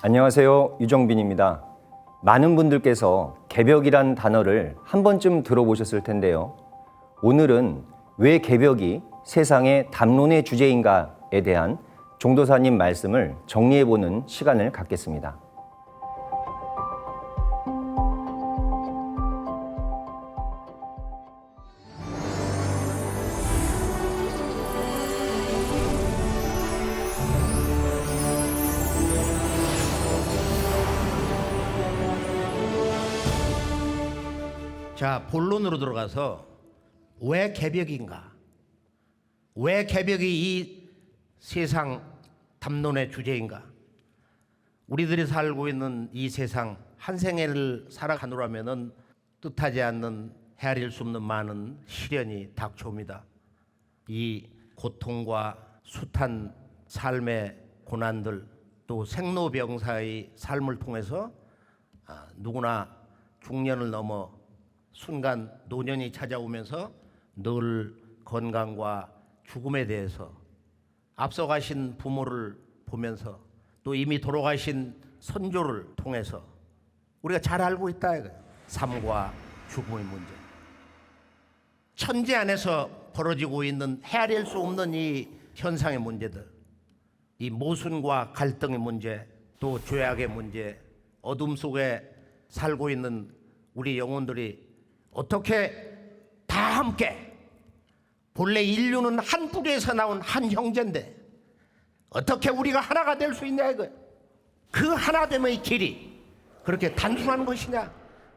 안녕하세요. 유정빈입니다. 많은 분들께서 개벽이란 단어를 한 번쯤 들어보셨을 텐데요. 오늘은 왜 개벽이 세상의 담론의 주제인가에 대한 종도사님 말씀을 정리해보는 시간을 갖겠습니다. 자, 본론으로 들어가서 왜 개벽인가? 왜 개벽이 이 세상 담론의 주제인가? 우리들이 살고 있는 이 세상 한 생애를 살아가노라면은 뜻하지 않는 헤아릴 수 없는 많은 시련이 닥쳐옵니다. 이 고통과 숱한 삶의 고난들 또 생로병사의 삶을 통해서 누구나 중년을 넘어 순간 노년이 찾아오면서 늘 건강과 죽음에 대해서 앞서가신 부모를 보면서 또 이미 돌아가신 선조를 통해서 우리가 잘 알고 있다 이거예요. 삶과 죽음의 문제. 천지 안에서 벌어지고 있는 헤아릴 수 없는 이 현상의 문제들, 이 모순과 갈등의 문제, 또 죄악의 문제, 어둠 속에 살고 있는 우리 영혼들이 어떻게 다 함께, 본래 인류는 한 뿌리에서 나온 한 형제인데 어떻게 우리가 하나가 될 수 있냐 이거예요. 그 하나됨의 길이 그렇게 단순한 것이냐?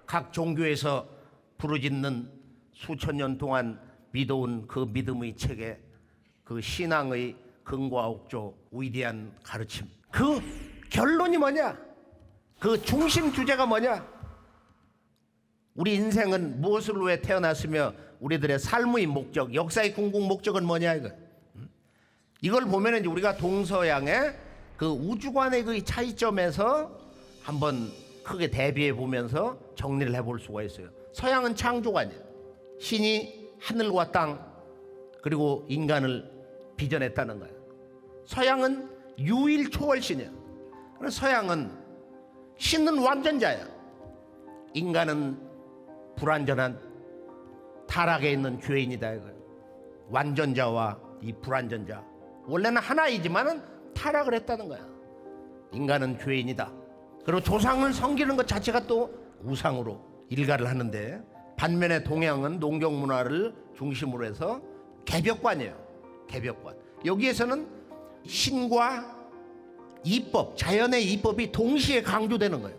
각 종교에서 부르짖는 수천 년 동안 믿어온 그 믿음의 체계, 그 신앙의 근과 옥조, 위대한 가르침, 그 결론이 뭐냐? 그 중심 주제가 뭐냐? 우리 인생은 무엇을 위해 태어났으며 우리들의 삶의 목적, 역사의 궁극 목적은 뭐냐 이거. 이걸 보면은 이제 우리가 동서양의 그 우주관의 그 차이점에서 한번 크게 대비해 보면서 정리를 해볼 수가 있어요. 서양은 창조관이에요. 신이 하늘과 땅 그리고 인간을 빚어냈다는 거예요. 서양은 유일초월신이에요. 그래서 서양은 신은 완전자예요. 인간은 불완전한 타락에 있는 죄인이다 이거예요. 완전자와 이 불완전자 원래는 하나이지만은 타락을 했다는 거야. 인간은 죄인이다. 그리고 조상을 섬기는 것 자체가 또 우상으로 일가를 하는데, 반면에 동양은 농경 문화를 중심으로 해서 개벽관이에요. 개벽관. 여기에서는 신과 이법, 자연의 이법이 동시에 강조되는 거예요.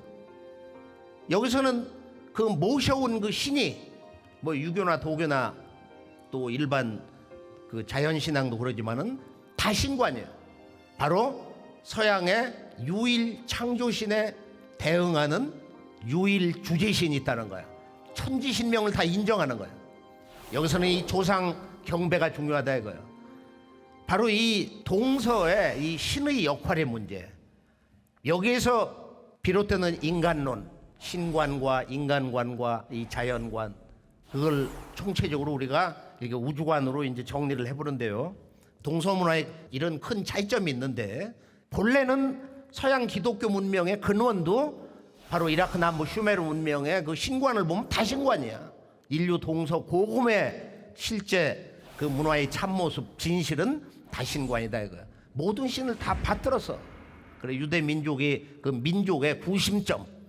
여기서는 그 모셔온 그 신이 뭐 유교나 도교나 또 일반 그 자연신앙도 그러지만은 다 신관이에요. 바로 서양의 유일 창조신에 대응하는 유일 주제신이 있다는 거야. 천지신명을 다 인정하는 거예요. 여기서는 이 조상 경배가 중요하다 이거예요. 바로 이 동서의 이 신의 역할의 문제, 여기에서 비롯되는 인간론, 신관과 인간관과 이 자연관, 그걸 총체적으로 우리가 이렇게 우주관으로 이제 정리를 해보는데요. 동서문화에 이런 큰 차이점이 있는데, 본래는 서양 기독교 문명의 근원도 바로 이라크 남부 슈메르 문명의 그 신관을 보면 다 신관이야. 인류 동서 고금의 실제 그 문화의 참모습, 진실은 다 신관이다 이거야. 모든 신을 다 받들어서, 그래 유대 민족의 그 민족의 구심점,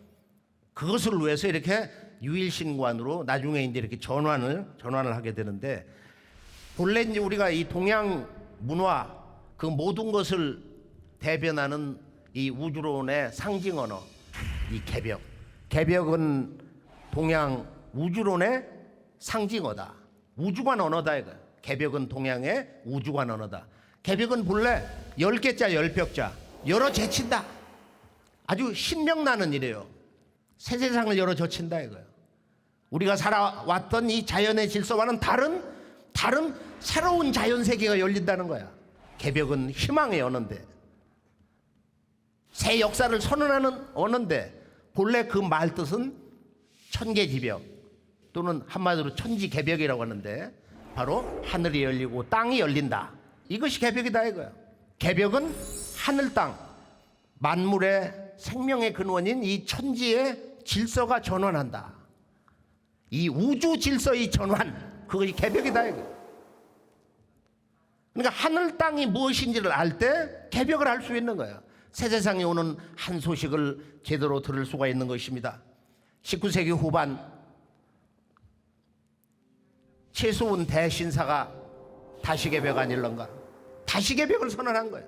그것을 위해서 이렇게 유일신관으로 나중에 이제 이렇게 전환을 하게 되는데, 본래 이제 우리가 이 동양 문화 그 모든 것을 대변하는 이 우주론의 상징 언어, 이 개벽. 개벽은 동양 우주론의 상징어다. 우주관 언어다 이거. 개벽은 동양의 우주관 언어다. 개벽은 본래 10개자 10벽자 열어 제친다. 아주 신명나는 일이에요. 새 세상을 열어 젖힌다 이거예요. 우리가 살아왔던 이 자연의 질서와는 다른 새로운 자연 세계가 열린다는 거야. 개벽은 희망의 언어인데, 새 역사를 선언하는 언어인데, 본래 그 말 뜻은 천계지벽 또는 한마디로 천지개벽이라고 하는데, 바로 하늘이 열리고 땅이 열린다. 이것이 개벽이다 이거야. 개벽은 하늘 땅 만물의 생명의 근원인 이 천지의 질서가 전환한다. 이 우주 질서의 전환, 그것이 개벽이다. 이거. 그러니까 하늘 땅이 무엇인지를 알 때 개벽을 할 수 있는 거야. 새 세상에 오는 한 소식을 제대로 들을 수가 있는 것입니다. 19세기 후반 최소운 대신사가 다시개벽 아닐런가? 다시개벽을 선언한 거예요.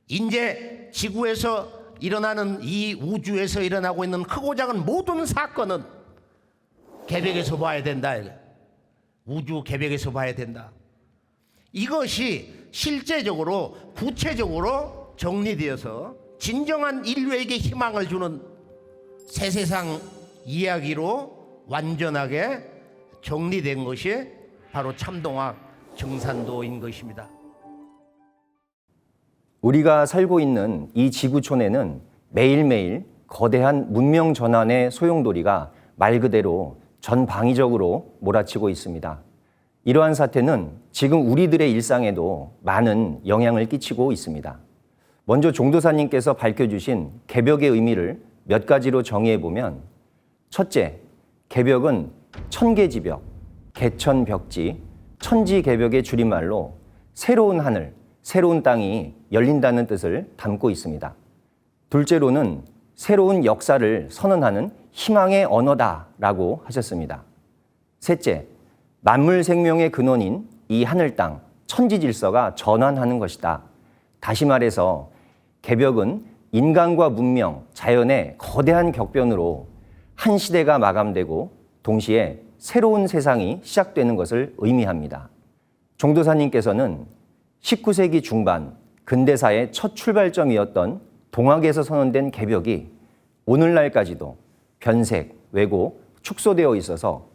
이제 지구에서 일어나는 이 우주에서 일어나고 있는 크고 작은 모든 사건은 개벽에서 봐야 된다. 우주 개벽에서 봐야 된다. 이것이 실제적으로 구체적으로 정리되어서 진정한 인류에게 희망을 주는 새 세상 이야기로 완전하게 정리된 것이 바로 참동학 정산도인 것입니다. 우리가 살고 있는 이 지구촌에는 매일매일 거대한 문명 전환의 소용돌이가 말 그대로 전방위적으로 몰아치고 있습니다. 이러한 사태는 지금 우리들의 일상에도 많은 영향을 끼치고 있습니다. 먼저 종도사님께서 밝혀주신 개벽의 의미를 몇 가지로 정의해보면, 첫째, 개벽은 천계지벽, 개천벽지, 천지개벽의 줄임말로 새로운 하늘, 새로운 땅이 열린다는 뜻을 담고 있습니다. 둘째로는 새로운 역사를 선언하는 희망의 언어다라고 하셨습니다. 셋째, 만물 생명의 근원인 이 하늘 땅, 천지 질서가 전환하는 것이다. 다시 말해서 개벽은 인간과 문명, 자연의 거대한 격변으로 한 시대가 마감되고 동시에 새로운 세상이 시작되는 것을 의미합니다. 종도사님께서는 19세기 중반 근대사의 첫 출발점이었던 동학에서 선언된 개벽이 오늘날까지도 변색, 왜곡, 축소되어 있어서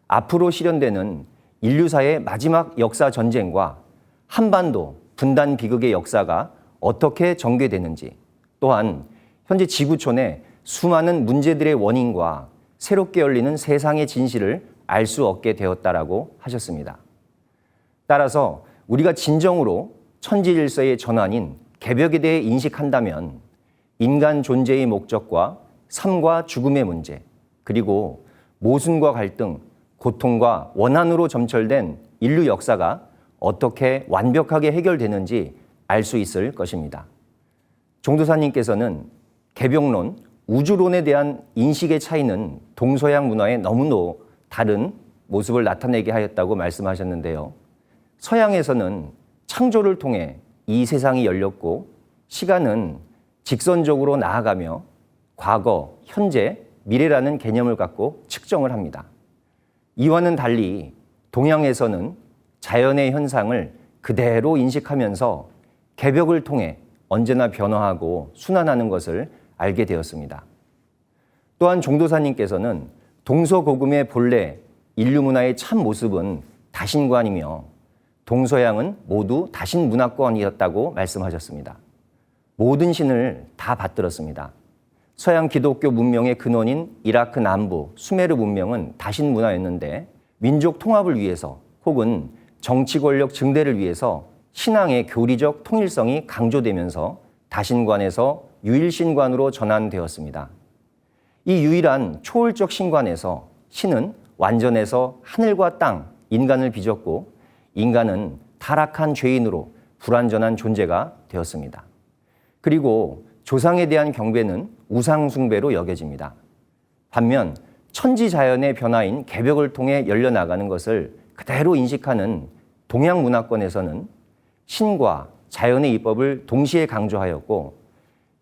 앞으로 실현되는 인류사의 마지막 역사 전쟁과 한반도 분단 비극의 역사가 어떻게 전개되는지, 또한 현재 지구촌의 수많은 문제들의 원인과 새롭게 열리는 세상의 진실을 알 수 없게 되었다라고 하셨습니다. 따라서 우리가 진정으로 천지 질서의 전환인 개벽에 대해 인식한다면 인간 존재의 목적과 삶과 죽음의 문제, 그리고 모순과 갈등, 고통과 원한으로 점철된 인류 역사가 어떻게 완벽하게 해결되는지 알 수 있을 것입니다. 종도사님께서는 개벽론, 우주론에 대한 인식의 차이는 동서양 문화의 너무도 다른 모습을 나타내게 하였다고 말씀하셨는데요. 서양에서는 창조를 통해 이 세상이 열렸고 시간은 직선적으로 나아가며 과거, 현재, 미래라는 개념을 갖고 측정을 합니다. 이와는 달리 동양에서는 자연의 현상을 그대로 인식하면서 개벽을 통해 언제나 변화하고 순환하는 것을 알게 되었습니다. 또한 종도사님께서는 동서고금의 본래 인류 문화의 참 모습은 다신관이며 동서양은 모두 다신 문화권이었다고 말씀하셨습니다. 모든 신을 다 받들었습니다. 서양 기독교 문명의 근원인 이라크 남부 수메르 문명은 다신 문화였는데 민족 통합을 위해서 혹은 정치 권력 증대를 위해서 신앙의 교리적 통일성이 강조되면서 다신관에서 유일신관으로 전환되었습니다. 이 유일한 초월적 신관에서 신은 완전해서 하늘과 땅, 인간을 빚었고 인간은 타락한 죄인으로 불완전한 존재가 되었습니다. 그리고 조상에 대한 경배는 우상 숭배로 여겨집니다. 반면 천지자연의 변화인 개벽을 통해 열려나가는 것을 그대로 인식하는 동양 문화권에서는 신과 자연의 입법을 동시에 강조하였고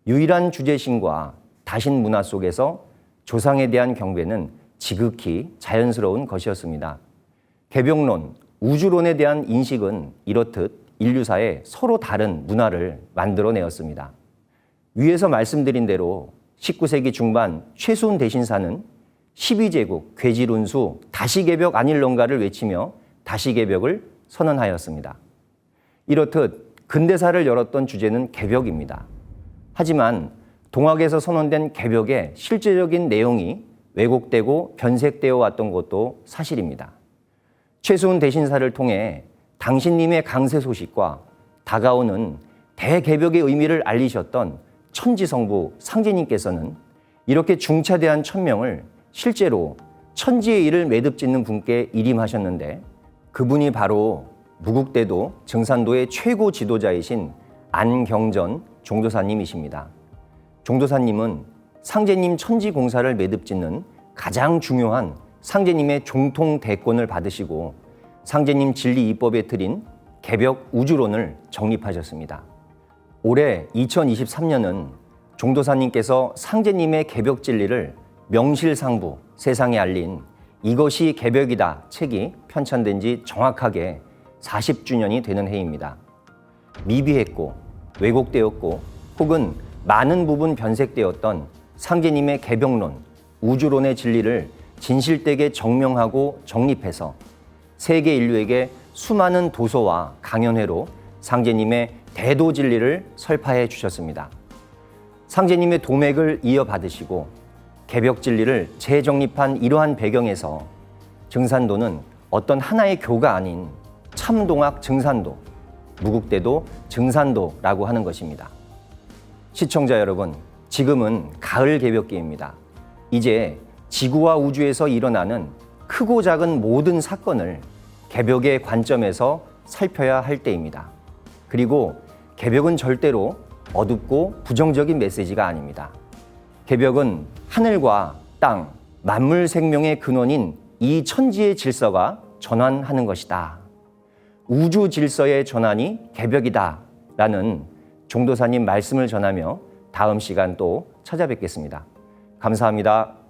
유일한 주제신과 다신 문화 속에서 조상에 대한 경배는 지극히 자연스러운 것이었습니다. 개벽론, 우주론에 대한 인식은 이렇듯 인류사에 서로 다른 문화를 만들어내었습니다. 위에서 말씀드린 대로 19세기 중반 최순 대신사는 12제국 괴질운수 다시개벽 아닐런가를 외치며 다시개벽을 선언하였습니다. 이렇듯 근대사를 열었던 주제는 개벽입니다. 하지만 동학에서 선언된 개벽의 실제적인 내용이 왜곡되고 변색되어 왔던 것도 사실입니다. 최순 대신사를 통해 당신님의 강세 소식과 다가오는 대개벽의 의미를 알리셨던 천지성부 상제님께서는 이렇게 중차대한 천명을 실제로 천지의 일을 매듭짓는 분께 일임하셨는데, 그분이 바로 무국대도 증산도의 최고 지도자이신 안경전 종도사님이십니다. 종도사님은 상제님 천지공사를 매듭짓는 가장 중요한 상제님의 종통 대권을 받으시고 상제님 진리 이법에 틀인 개벽 우주론을 정립하셨습니다. 올해 2023년은 종도사님께서 상제님의 개벽 진리를 명실상부 세상에 알린 이것이 개벽이다 책이 편찬된 지 정확하게 40주년이 되는 해입니다. 미비했고 왜곡되었고 혹은 많은 부분 변색되었던 상제님의 개벽론, 우주론의 진리를 진실되게 정명하고 정립해서 세계 인류에게 수많은 도서와 강연회로 상제님의 대도 진리를 설파해 주셨습니다. 상제님의 도맥을 이어받으시고 개벽 진리를 재정립한 이러한 배경에서 증산도는 어떤 하나의 교가 아닌 참동학 증산도, 무국대도 증산도라고 하는 것입니다. 시청자 여러분, 지금은 가을 개벽기입니다. 이제 지구와 우주에서 일어나는 크고 작은 모든 사건을 개벽의 관점에서 살펴야 할 때입니다. 그리고 개벽은 절대로 어둡고 부정적인 메시지가 아닙니다. 개벽은 하늘과 땅, 만물 생명의 근원인 이 천지의 질서가 전환하는 것이다. 우주 질서의 전환이 개벽이다. 라는 종도사님 말씀을 전하며 다음 시간 또 찾아뵙겠습니다. 감사합니다.